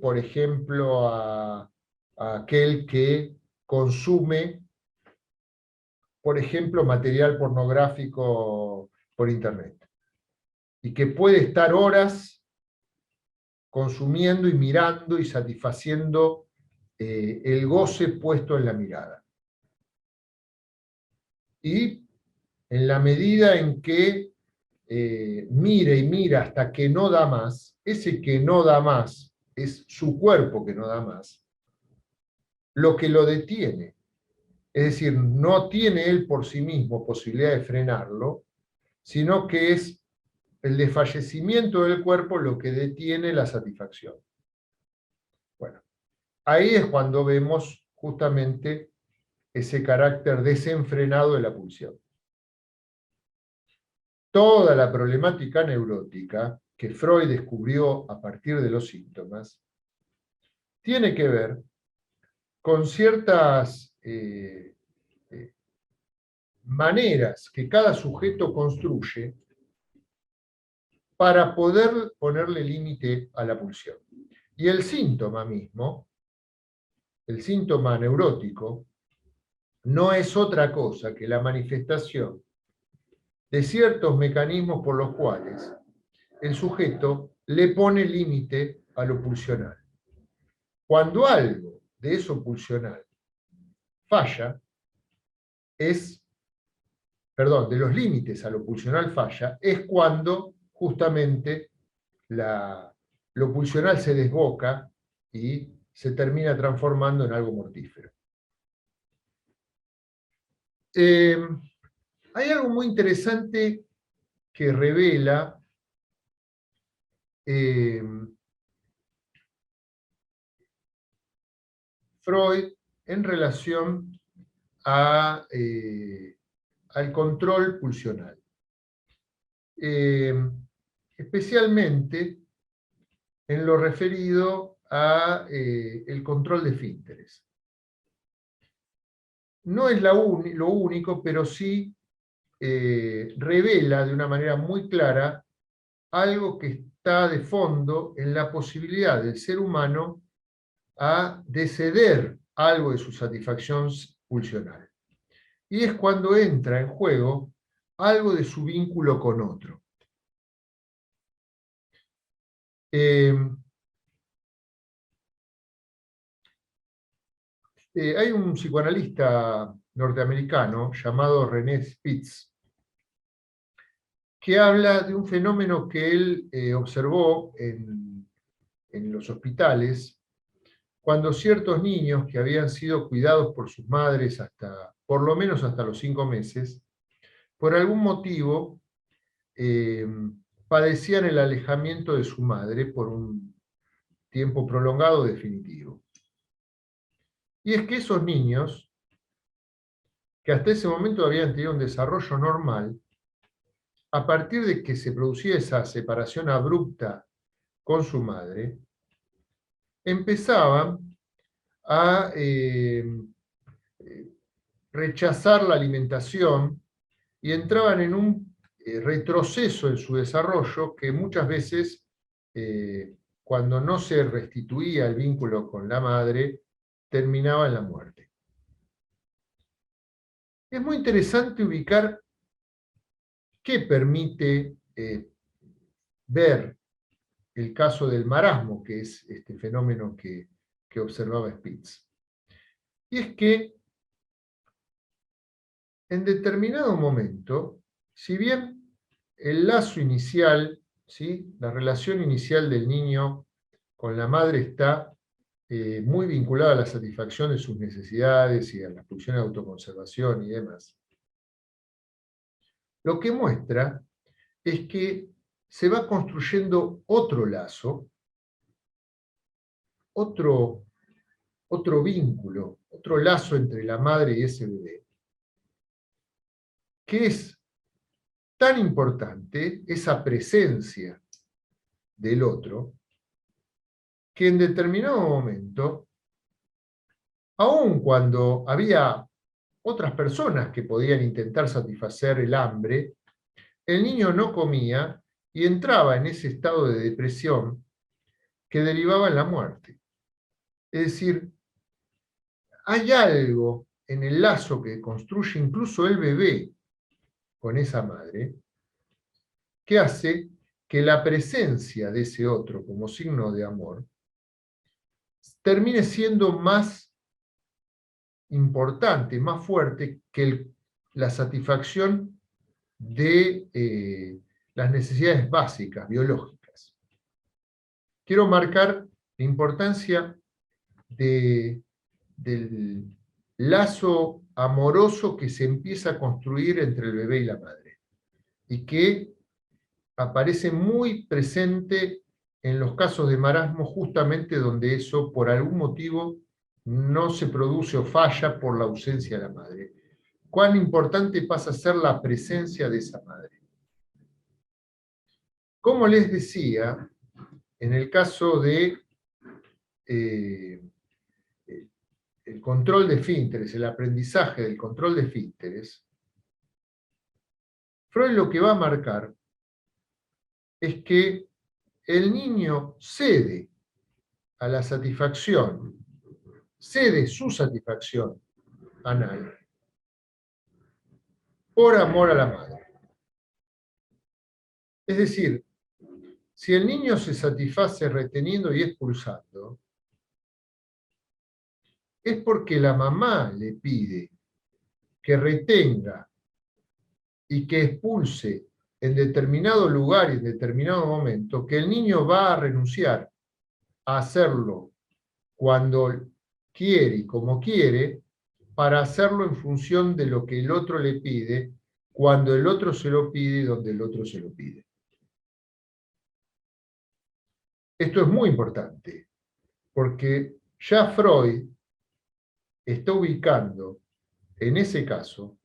por ejemplo, a aquel que consume, por ejemplo, material pornográfico por Internet, y que puede estar horas consumiendo y mirando y satisfaciendo el goce puesto en la mirada. Y en la medida en que mira y mira hasta que no da más, ese que no da más es su cuerpo que no da más, lo que lo detiene Es decir, no tiene él por sí mismo posibilidad de frenarlo, sino que es el desfallecimiento del cuerpo lo que detiene la satisfacción. Bueno, ahí es cuando vemos justamente ese carácter desenfrenado de la pulsión. Toda la problemática neurótica que Freud descubrió a partir de los síntomas tiene que ver con ciertas maneras que cada sujeto construye para poder ponerle límite a la pulsión. Y el síntoma mismo, el síntoma neurótico, no es otra cosa que la manifestación de ciertos mecanismos por los cuales el sujeto le pone límite a lo pulsional. Cuando algo de eso pulsional falla, de los límites a lo pulsional falla, es cuando justamente lo pulsional se desboca y se termina transformando en algo mortífero. Hay algo muy interesante que revela Freud en relación al control pulsional. Especialmente en lo referido a el control de esfínteres. No es lo único, pero sí revela de una manera muy clara algo que está de fondo en la posibilidad del ser humano de ceder algo de su satisfacción pulsional. Y es cuando entra en juego algo de su vínculo con otro. Hay un psicoanalista norteamericano llamado René Spitz que habla de un fenómeno que él observó en los hospitales cuando ciertos niños que habían sido cuidados por sus madres por lo menos hasta los 5 meses, por algún motivo padecían el alejamiento de su madre por un tiempo prolongado definitivo. Y es que esos niños, que hasta ese momento habían tenido un desarrollo normal, a partir de que se producía esa separación abrupta con su madre, empezaban a rechazar la alimentación y entraban en un retroceso en su desarrollo que muchas veces, cuando no se restituía el vínculo con la madre, terminaba en la muerte. Es muy interesante ubicar qué permite ver el caso del marasmo, que es este fenómeno que observaba Spitz. Y es que en determinado momento, si bien el lazo inicial, ¿sí?, la relación inicial del niño con la madre está muy vinculada a la satisfacción de sus necesidades y a la función de autoconservación y demás, lo que muestra es que se va construyendo otro lazo, otro vínculo, otro lazo entre la madre y ese bebé, que es tan importante, esa presencia del otro, que en determinado momento, aun cuando había otras personas que podían intentar satisfacer el hambre, el niño no comía y entraba en ese estado de depresión que derivaba en la muerte. Es decir, hay algo en el lazo que construye incluso el bebé con esa madre que hace que la presencia de ese otro como signo de amor termine siendo más importante, más fuerte que la satisfacción de las necesidades básicas, biológicas. Quiero marcar la importancia del lazo amoroso que se empieza a construir entre el bebé y la madre, y que aparece muy presente en los casos de marasmo, justamente donde eso, por algún motivo, no se produce o falla por la ausencia de la madre. ¿Cuán importante pasa a ser la presencia de esa madre? Como les decía, en el caso de eh, el control de esfínteres, el aprendizaje del control de esfínteres, Freud lo que va a marcar es que el niño cede a la satisfacción, cede su satisfacción anal por amor a la madre. Es decir, si el niño se satisface reteniendo y expulsando, es porque la mamá le pide que retenga y que expulse en determinado lugar y en determinado momento, que el niño va a renunciar a hacerlo cuando quiere y como quiere, para hacerlo en función de lo que el otro le pide, cuando el otro se lo pide y donde el otro se lo pide. Esto es muy importante, porque ya Freud está ubicando, en ese caso,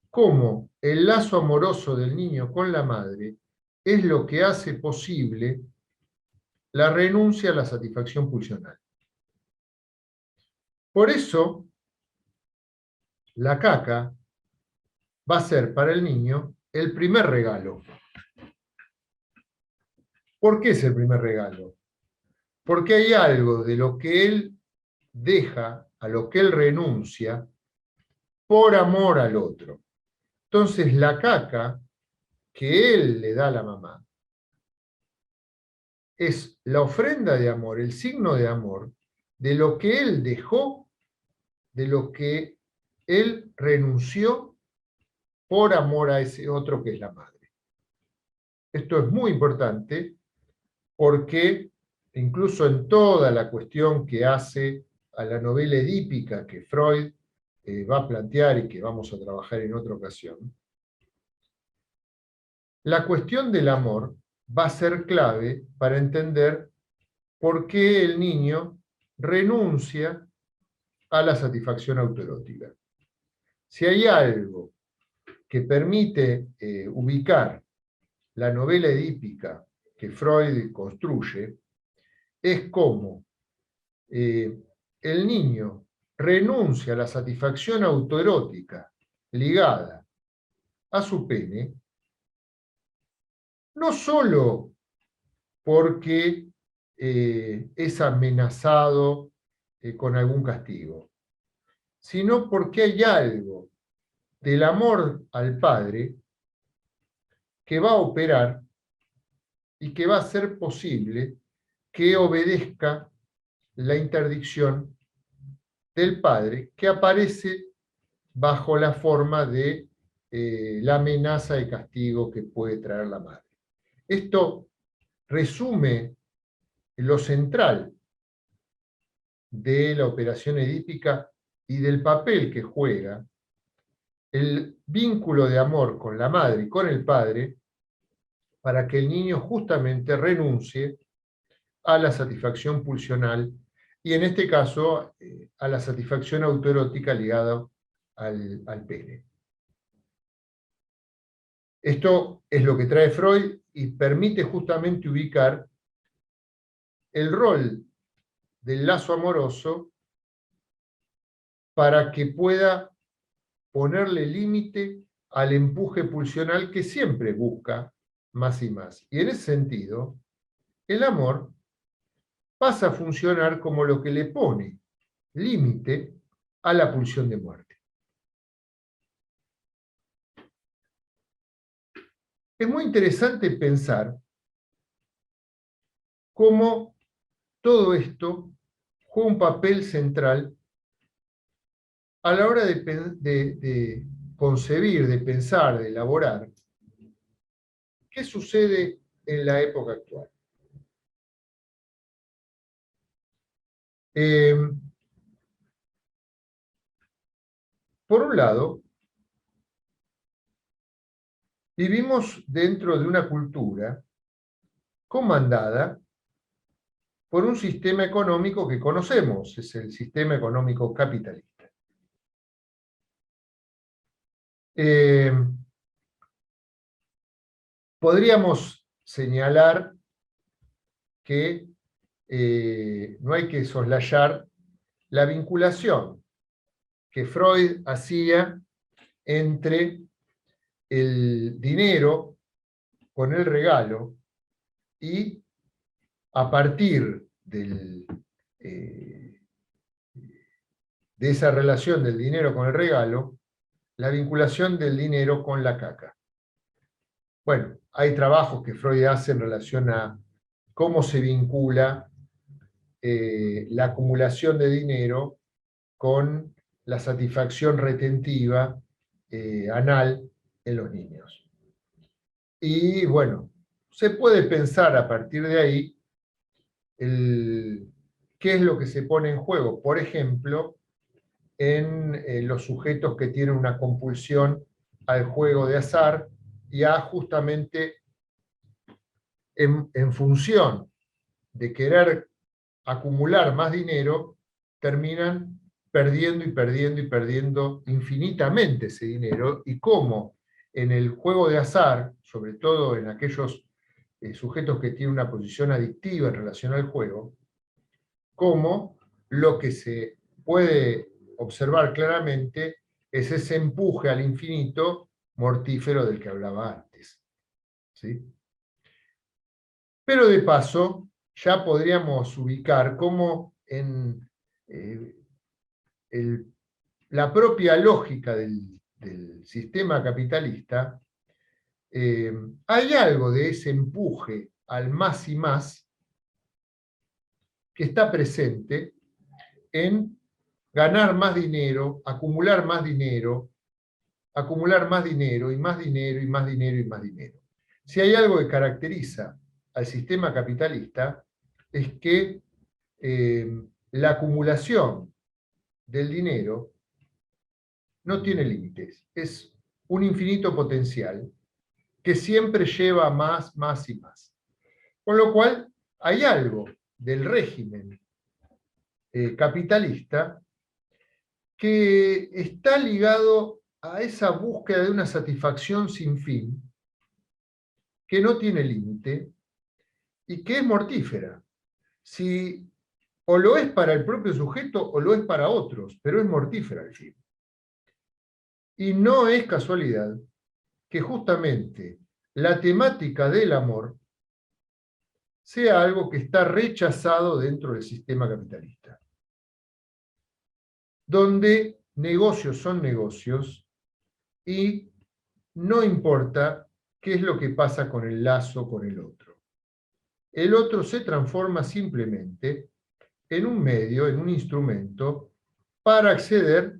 cómo el lazo amoroso del niño con la madre es lo que hace posible la renuncia a la satisfacción pulsional. Por eso, la caca va a ser para el niño el primer regalo. ¿Por qué es el primer regalo? Porque hay algo de lo que él deja, a lo que él renuncia, por amor al otro. Entonces, la caca que él le da a la mamá es la ofrenda de amor, el signo de amor, de lo que él dejó, de lo que él renunció por amor a ese otro que es la madre. Esto es muy importante porque incluso en toda la cuestión que hace a la novela edípica que Freud va a plantear y que vamos a trabajar en otra ocasión, la cuestión del amor va a ser clave para entender por qué el niño renuncia a la satisfacción autoerótica. Si hay algo que permite ubicar la novela edípica que Freud construye, es cómo el niño renuncia a la satisfacción autoerótica ligada a su pene, no solo porque es amenazado con algún castigo, sino porque hay algo del amor al padre que va a operar y que va a hacer posible que obedezca la interdicción del padre, que aparece bajo la forma de la amenaza de castigo que puede traer la madre. Esto resume lo central de la operación edípica y del papel que juega el vínculo de amor con la madre y con el padre para que el niño justamente renuncie a la satisfacción pulsional y en este caso a la satisfacción autoerótica ligada al pene. Esto es lo que trae Freud y permite justamente ubicar el rol del lazo amoroso para que pueda ponerle límite al empuje pulsional que siempre busca más y más. Y en ese sentido, el amor pasa a funcionar como lo que le pone límite a la pulsión de muerte. Es muy interesante pensar cómo todo esto juega un papel central a la hora de concebir, de pensar, de elaborar qué sucede en la época actual. Eh, Por un lado, vivimos dentro de una cultura comandada por un sistema económico que conocemos, es el sistema económico capitalista. Podríamos señalar que no hay que soslayar la vinculación que Freud hacía entre el dinero con el regalo y a partir de esa relación del dinero con el regalo, la vinculación del dinero con la caca. Bueno, hay trabajos que Freud hace en relación a cómo se vincula la acumulación de dinero con la satisfacción retentiva anal en los niños. Y bueno, se puede pensar a partir de ahí qué es lo que se pone en juego. Por ejemplo, en los sujetos que tienen una compulsión al juego de azar y a justamente en función de querer acumular más dinero, terminan perdiendo y perdiendo y perdiendo infinitamente ese dinero, y cómo en el juego de azar, sobre todo en aquellos sujetos que tienen una posición adictiva en relación al juego, cómo lo que se puede observar claramente es ese empuje al infinito mortífero del que hablaba antes. ¿Sí? Pero de paso, ya podríamos ubicar cómo en la propia lógica del sistema capitalista hay algo de ese empuje al más y más que está presente en ganar más dinero, acumular más dinero, acumular más dinero y más dinero y más dinero y más dinero. Si hay algo que caracteriza al sistema capitalista es que la acumulación del dinero no tiene límites, es un infinito potencial que siempre lleva más, más y más. Con lo cual, hay algo del régimen capitalista que está ligado a esa búsqueda de una satisfacción sin fin, que no tiene límite y que es mortífera. Si o lo es para el propio sujeto o lo es para otros, pero es mortífera al fin. Y no es casualidad que justamente la temática del amor sea algo que está rechazado dentro del sistema capitalista, donde negocios son negocios y no importa qué es lo que pasa con el lazo con el otro. El otro se transforma simplemente en un medio, en un instrumento para acceder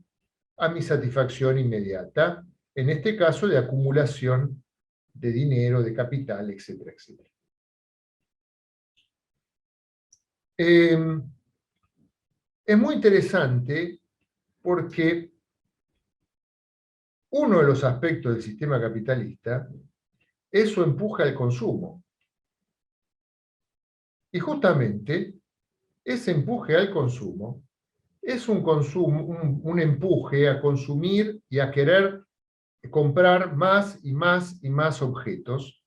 a mi satisfacción inmediata, en este caso de acumulación de dinero, de capital, etcétera, etcétera. Es muy interesante porque uno de los aspectos del sistema capitalista es su empuje al consumo. Y justamente ese empuje al consumo es un empuje a consumir y a querer comprar más y más y más objetos,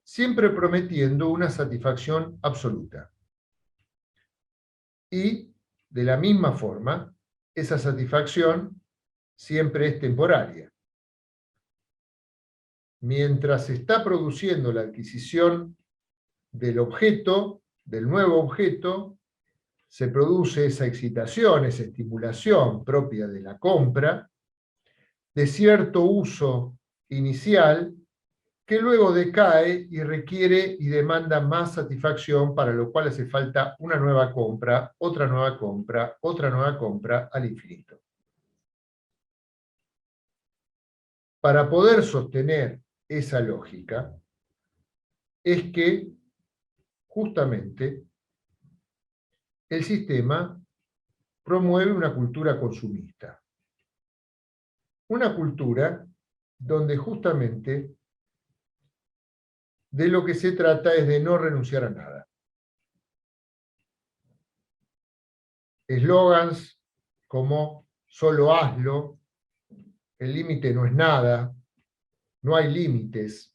siempre prometiendo una satisfacción absoluta. Y, de la misma forma, esa satisfacción siempre es temporaria. Mientras se está produciendo la adquisición del objeto, del nuevo objeto, se produce esa excitación, esa estimulación propia de la compra, de cierto uso inicial, que luego decae y requiere y demanda más satisfacción, para lo cual hace falta una nueva compra, otra nueva compra, otra nueva compra al infinito. Para poder sostener esa lógica, es que justamente el sistema promueve una cultura consumista. una cultura donde justamente de lo que se trata es de no renunciar a nada. Eslogans como solo hazlo, el límite no es nada, no hay límites,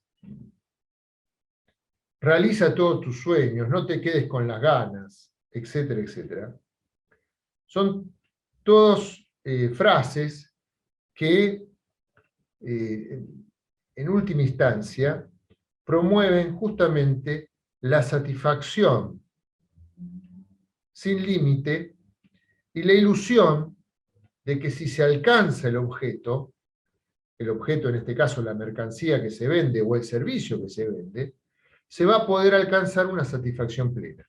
realiza todos tus sueños, no te quedes con las ganas, etcétera, etcétera. Son todas frases que en última instancia promueven justamente la satisfacción sin límite y la ilusión de que si se alcanza el objeto en este caso la mercancía que se vende o el servicio que se vende, se va a poder alcanzar una satisfacción plena.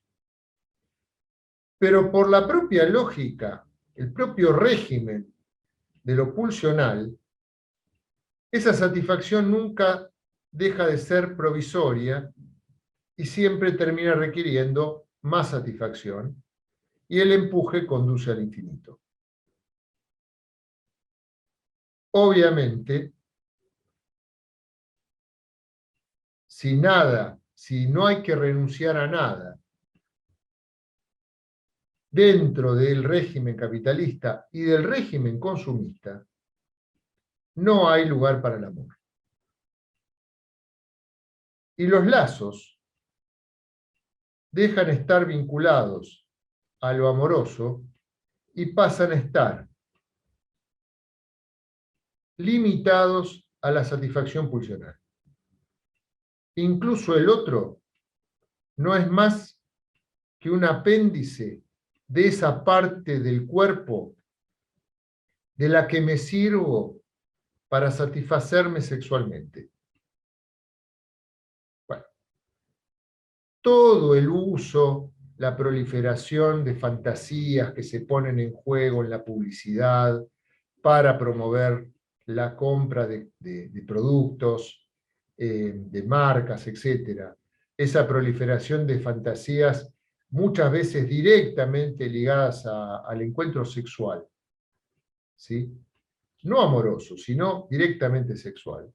Pero por la propia lógica, el propio régimen de lo pulsional, esa satisfacción nunca deja de ser provisoria y siempre termina requiriendo más satisfacción, y el empuje conduce al infinito. Obviamente, si no hay que renunciar a nada dentro del régimen capitalista y del régimen consumista, no hay lugar para el amor. Y los lazos dejan estar vinculados a lo amoroso y pasan a estar limitados a la satisfacción pulsional. Incluso el otro no es más que un apéndice de esa parte del cuerpo de la que me sirvo para satisfacerme sexualmente. Bueno, todo el uso, la proliferación de fantasías que se ponen en juego en la publicidad para promover la compra de productos, de marcas, etc. Esa proliferación de fantasías muchas veces directamente ligadas al encuentro sexual, ¿sí? No amoroso, sino directamente sexual,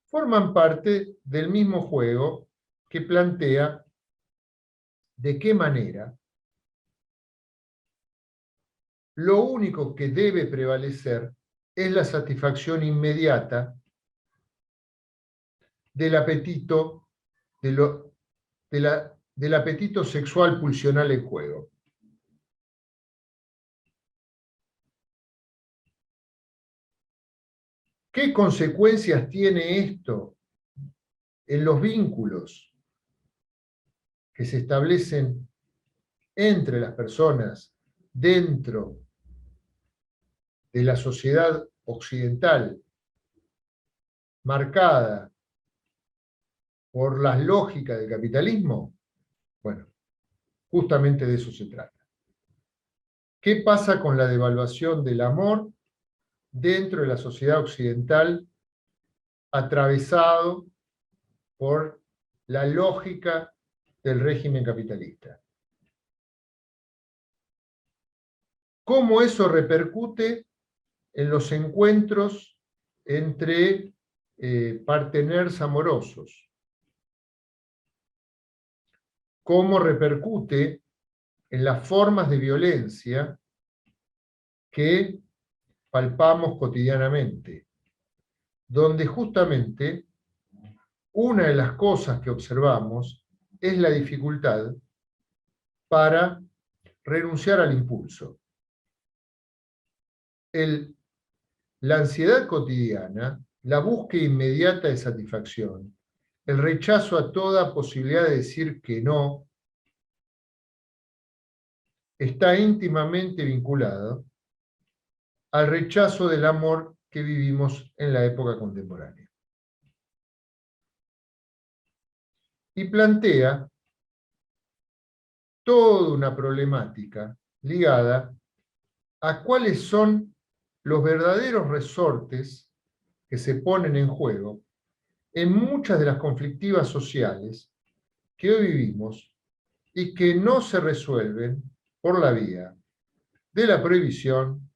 forman parte del mismo juego que plantea de qué manera lo único que debe prevalecer es la satisfacción inmediata del apetito, del apetito sexual pulsional en juego. ¿Qué consecuencias tiene esto en los vínculos que se establecen entre las personas dentro de la sociedad occidental marcada por las lógicas del capitalismo? Bueno, justamente de eso se trata. ¿Qué pasa con la devaluación del amor dentro de la sociedad occidental atravesado por la lógica del régimen capitalista? ¿Cómo eso repercute en los encuentros entre parteners amorosos? ¿Cómo repercute en las formas de violencia que palpamos cotidianamente, donde justamente una de las cosas que observamos es la dificultad para renunciar al impulso? La ansiedad cotidiana, la búsqueda inmediata de satisfacción, el rechazo a toda posibilidad de decir que no, está íntimamente vinculado al rechazo del amor que vivimos en la época contemporánea. Y plantea toda una problemática ligada a cuáles son los verdaderos resortes que se ponen en juego en muchas de las conflictivas sociales que hoy vivimos y que no se resuelven por la vía de la prohibición,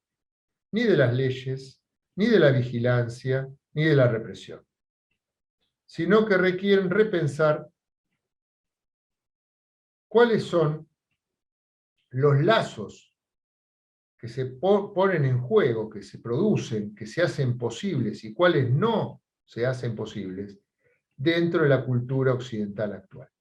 ni de las leyes, ni de la vigilancia, ni de la represión, sino que requieren repensar cuáles son los lazos que se ponen en juego, que se producen, que se hacen posibles y cuáles no se hacen posibles dentro de la cultura occidental actual.